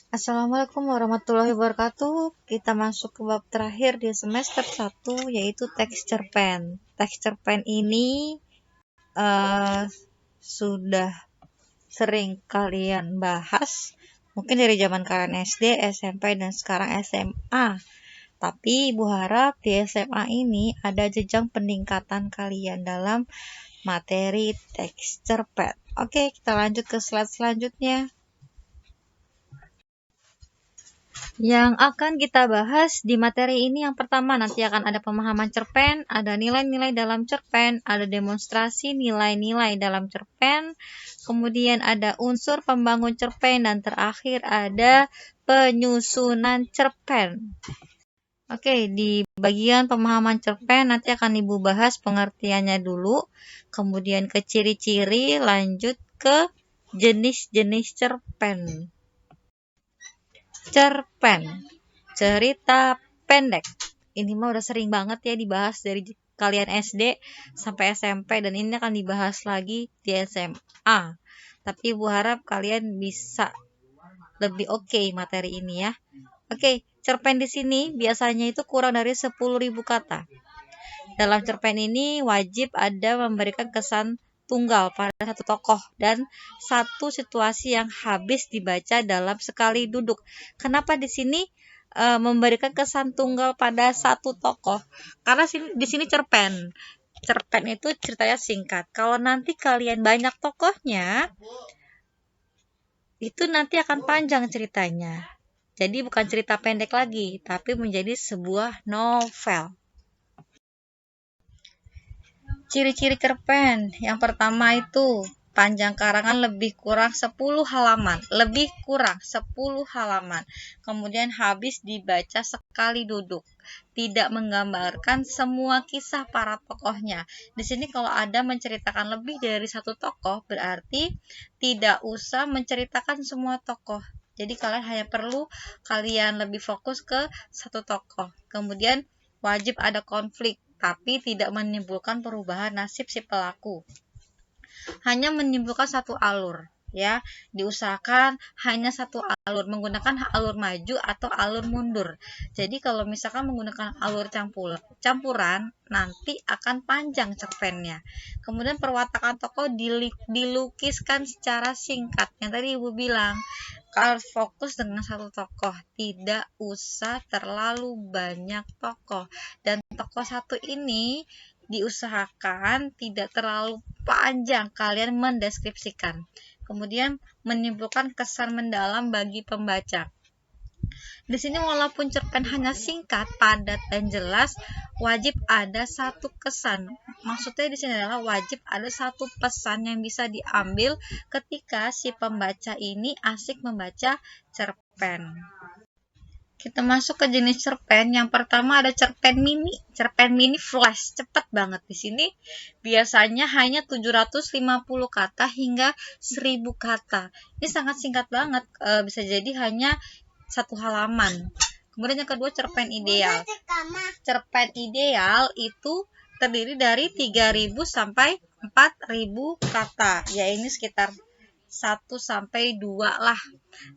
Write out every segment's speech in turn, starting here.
Assalamualaikum warahmatullahi wabarakatuh. Kita masuk ke bab terakhir di semester 1, yaitu texture pen. Texture pen ini sudah sering kalian bahas, mungkin dari zaman kalian SD, SMP, dan sekarang SMA. Tapi Ibu harap di SMA ini ada jenjang peningkatan kalian dalam materi texture pen. Oke, kita lanjut ke slide selanjutnya. Yang akan kita bahas di materi ini yang pertama nanti akan ada pemahaman cerpen, ada nilai-nilai dalam cerpen, ada demonstrasi nilai-nilai dalam cerpen, kemudian ada unsur pembangun cerpen, dan terakhir ada penyusunan cerpen. Oke, di bagian pemahaman cerpen nanti akan Ibu bahas pengertiannya dulu, kemudian ke ciri-ciri, lanjut ke jenis-jenis cerpen. Cerpen, cerita pendek. Ini mah udah sering banget ya dibahas dari kalian SD sampai SMP, dan ini akan dibahas lagi di SMA. Tapi Ibu harap kalian bisa lebih oke materi ini ya. Oke, cerpen di sini biasanya itu kurang dari 10.000 kata. Dalam cerpen ini wajib ada memberikan kesan tunggal pada satu tokoh dan satu situasi yang habis dibaca dalam sekali duduk. Kenapa di sini memberikan kesan tunggal pada satu tokoh? Karena di sini cerpen. Cerpen itu ceritanya singkat. Kalau nanti kalian banyak tokohnya, itu nanti akan panjang ceritanya. Jadi bukan cerita pendek lagi, tapi menjadi sebuah novel. Ciri-ciri cerpen. Yang pertama itu panjang karangan lebih kurang 10 halaman. Lebih kurang 10 halaman. Kemudian habis dibaca sekali duduk. Tidak menggambarkan semua kisah para tokohnya. Di sini kalau ada menceritakan lebih dari satu tokoh, berarti tidak usah menceritakan semua tokoh. Jadi kalian hanya perlu lebih fokus ke satu tokoh. Kemudian wajib ada konflik, tapi tidak menimbulkan perubahan nasib si pelaku. Hanya menimbulkan satu alur, ya. Diusahakan hanya satu alur, menggunakan alur maju atau alur mundur. Jadi kalau misalkan menggunakan alur campuran, nanti akan panjang cerpennya. Kemudian perwatakan tokoh dilukiskan secara singkat. Yang tadi Ibu bilang, harus fokus dengan satu tokoh, tidak usah terlalu banyak tokoh, dan tokoh satu ini diusahakan tidak terlalu panjang kalian mendeskripsikan, kemudian menimbulkan kesan mendalam bagi pembaca. Di sini walaupun cerpen hanya singkat, padat, dan jelas, wajib ada satu kesan. Maksudnya di sini adalah wajib ada satu pesan yang bisa diambil ketika si pembaca ini asik membaca cerpen. Kita masuk ke jenis cerpen. Yang pertama ada cerpen mini. Cerpen mini flash, cepat banget. Di sini biasanya hanya 750 kata hingga 1000 kata. Ini sangat singkat banget, bisa jadi hanya satu halaman. Kemudian yang kedua cerpen ideal. Cerpen ideal itu terdiri dari 3.000 sampai 4.000 kata. Ya ini sekitar 1 sampai 2 lah.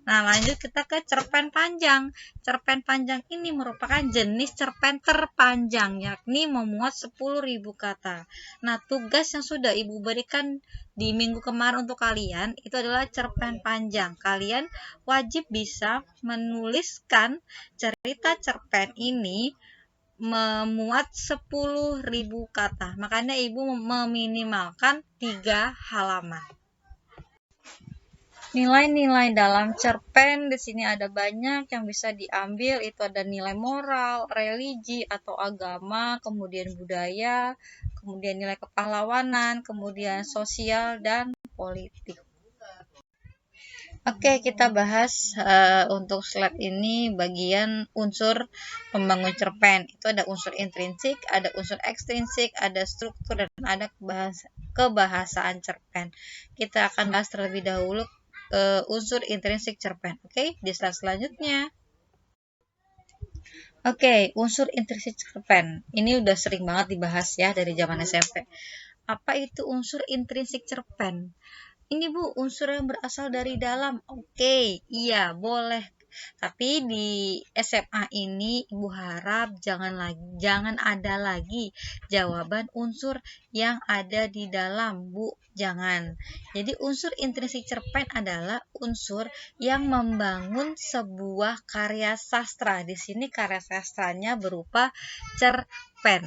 Nah, lanjut kita ke cerpen panjang. Cerpen panjang ini merupakan jenis cerpen terpanjang, yakni memuat 10.000 kata. Nah, tugas yang sudah Ibu berikan di minggu kemarin untuk kalian itu adalah cerpen panjang. Kalian wajib bisa menuliskan cerita cerpen ini memuat 10.000 kata. Makanya Ibu meminimalkan 3 halaman. Nilai-nilai dalam cerpen di sini ada banyak yang bisa diambil, itu ada nilai moral, religi atau agama, kemudian budaya, kemudian nilai kepahlawanan, kemudian sosial dan politik. Oke, kita bahas untuk slide ini bagian unsur pembangun cerpen. Itu ada unsur intrinsik, ada unsur ekstrinsik, ada struktur, dan ada kebahasaan cerpen. Kita akan bahas terlebih dahulu unsur intrinsik cerpen. Oke, di slide selanjutnya. Oke, unsur intrinsik cerpen. Ini udah sering banget dibahas ya dari zaman SMP. Apa itu unsur intrinsik cerpen? Ini Bu, unsur yang berasal dari dalam. Oke, iya, boleh Tapi di SMA ini Ibu harap jangan ada lagi jawaban unsur yang ada di dalam, Bu. Jangan. Jadi unsur intrinsik cerpen adalah unsur yang membangun sebuah karya sastra. Di sini karya sastranya berupa cerpen.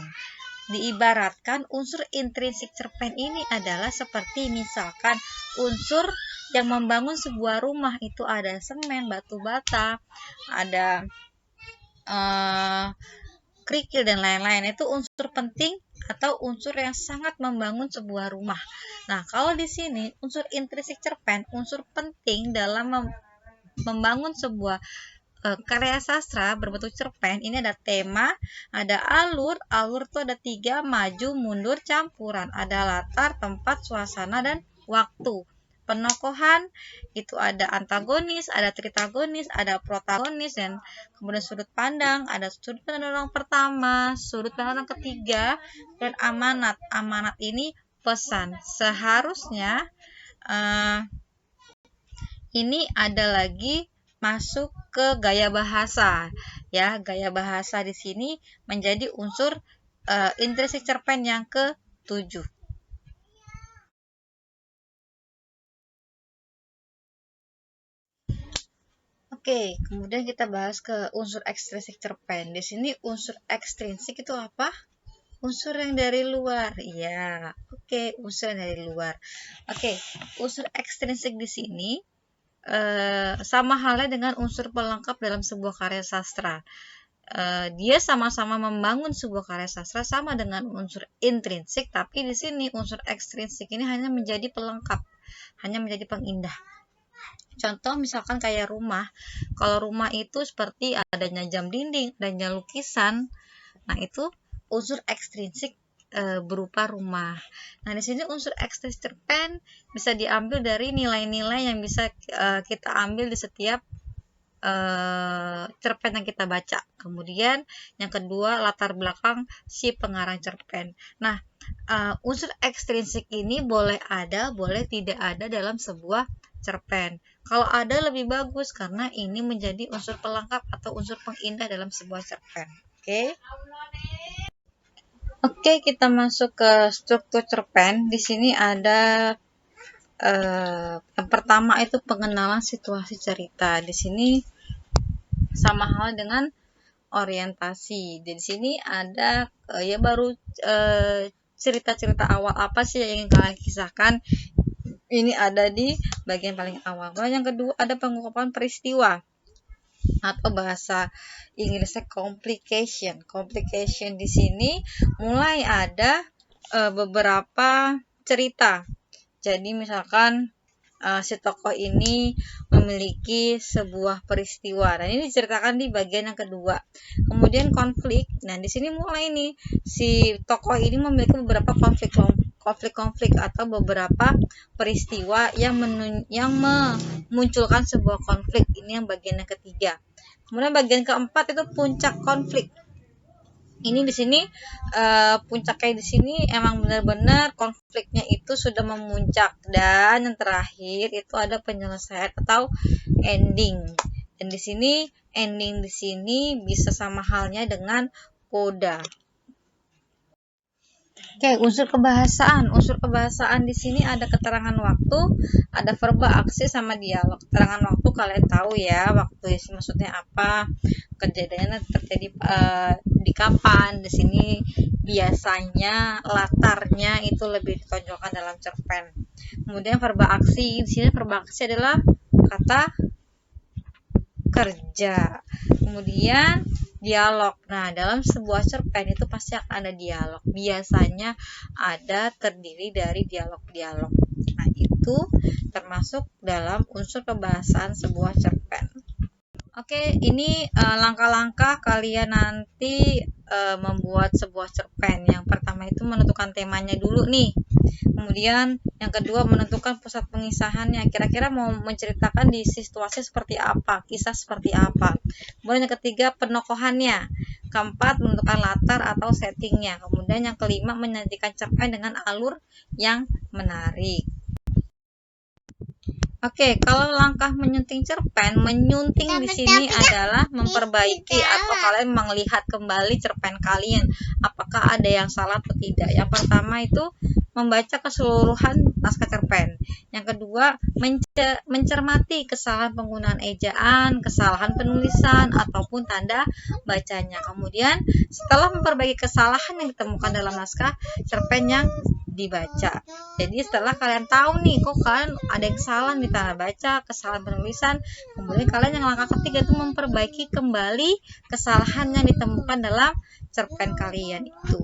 Diibaratkan unsur intrinsik cerpen ini adalah seperti misalkan unsur yang membangun sebuah rumah itu ada semen, batu bata, ada kerikil dan lain-lain. Itu unsur penting atau unsur yang sangat membangun sebuah rumah. Nah, kalau di sini unsur intrinsik cerpen, unsur penting dalam membangun sebuah karya sastra berbentuk cerpen, ini ada tema, ada alur itu ada 3, maju, mundur, campuran, ada latar, tempat, suasana, dan waktu. Penokohan itu ada antagonis, ada tritagonis, ada protagonis, dan kemudian sudut pandang, ada sudut pandang orang pertama, sudut pandang ketiga, dan amanat. Amanat ini pesan. Seharusnya ini ada lagi masuk ke gaya bahasa, ya. Gaya bahasa di sini menjadi unsur intrinsik cerpen yang ke-7. Oke, kemudian kita bahas ke unsur ekstrinsik cerpen. Di sini unsur ekstrinsik itu apa? Unsur yang dari luar. Ya, oke, unsur yang dari luar. Oke, unsur ekstrinsik di sini sama halnya dengan unsur pelengkap dalam sebuah karya sastra. Dia sama-sama membangun sebuah karya sastra sama dengan unsur intrinsik, tapi di sini unsur ekstrinsik ini hanya menjadi pelengkap, hanya menjadi pengindah. Contoh misalkan kayak rumah. Kalau rumah itu seperti adanya jam dinding, adanya lukisan. Nah, itu unsur ekstrinsik berupa rumah. Nah, di sini unsur ekstrinsik cerpen bisa diambil dari nilai-nilai yang bisa kita ambil di setiap cerpen yang kita baca. Kemudian yang kedua, latar belakang si pengarang cerpen. Nah, unsur ekstrinsik ini boleh ada, boleh tidak ada dalam sebuah cerpen. Kalau ada lebih bagus karena ini menjadi unsur pelengkap atau unsur pengindah dalam sebuah cerpen. Oke, kita masuk ke struktur cerpen. Di sini ada yang pertama itu pengenalan situasi cerita. Di sini sama hal dengan orientasi. Di sini ada baru cerita-cerita awal apa sih yang ingin kalian kisahkan. Ini ada di bagian paling awal. Yang kedua ada pengungkapan peristiwa atau bahasa Inggrisnya complication. Complication di sini mulai ada beberapa cerita. Jadi misalkan si tokoh ini memiliki sebuah peristiwa. Dan ini diceritakan di bagian yang kedua. Kemudian konflik. Nah, di sini mulai nih si tokoh ini memiliki beberapa konflik atau beberapa peristiwa yang memunculkan sebuah konflik. Ini yang bagian yang ketiga. Kemudian bagian keempat itu puncak konflik. Ini di sini puncaknya di sini emang benar-benar konfliknya itu sudah memuncak, dan yang terakhir itu ada penyelesaian atau ending. Dan di sini ending di sini bisa sama halnya dengan coda. Oke, unsur kebahasaan. Unsur kebahasaan di sini ada keterangan waktu, ada verba, aksi, sama dialog. Keterangan waktu kalian tahu ya, waktu maksudnya apa, kejadiannya terjadi di kapan. Di sini biasanya latarnya itu lebih ditonjolkan dalam cerpen. Kemudian verba aksi. Di sini verba aksi adalah kata kerja. Kemudian dialog. Nah, dalam sebuah cerpen itu pasti akan ada dialog. Biasanya ada terdiri dari dialog-dialog. Nah, itu termasuk dalam unsur kebahasaan sebuah cerpen. Oke, ini langkah-langkah kalian nanti membuat sebuah cerpen. Yang pertama itu menentukan temanya dulu nih. Kemudian yang kedua menentukan pusat pengisahannya. Kira-kira mau menceritakan di situasi seperti apa, kisah seperti apa. Kemudian yang ketiga penokohannya. Keempat menentukan latar atau settingnya. Kemudian yang kelima menyajikan cerpen dengan alur yang menarik. Oke, kalau langkah menyunting cerpen, menyunting di sini adalah memperbaiki atau kalian melihat kembali cerpen kalian, apakah ada yang salah atau tidak. Yang pertama itu membaca keseluruhan naskah cerpen. Yang kedua, mencermati kesalahan penggunaan ejaan, kesalahan penulisan, ataupun tanda bacanya. Kemudian, setelah memperbaiki kesalahan yang ditemukan dalam naskah cerpen yang dibaca. Jadi setelah kalian tahu nih, kok kalian ada yang salah nih tanda baca, kesalahan penulisan, kemudian kalian yang langkah ketiga itu memperbaiki kembali kesalahan yang ditemukan dalam cerpen kalian itu.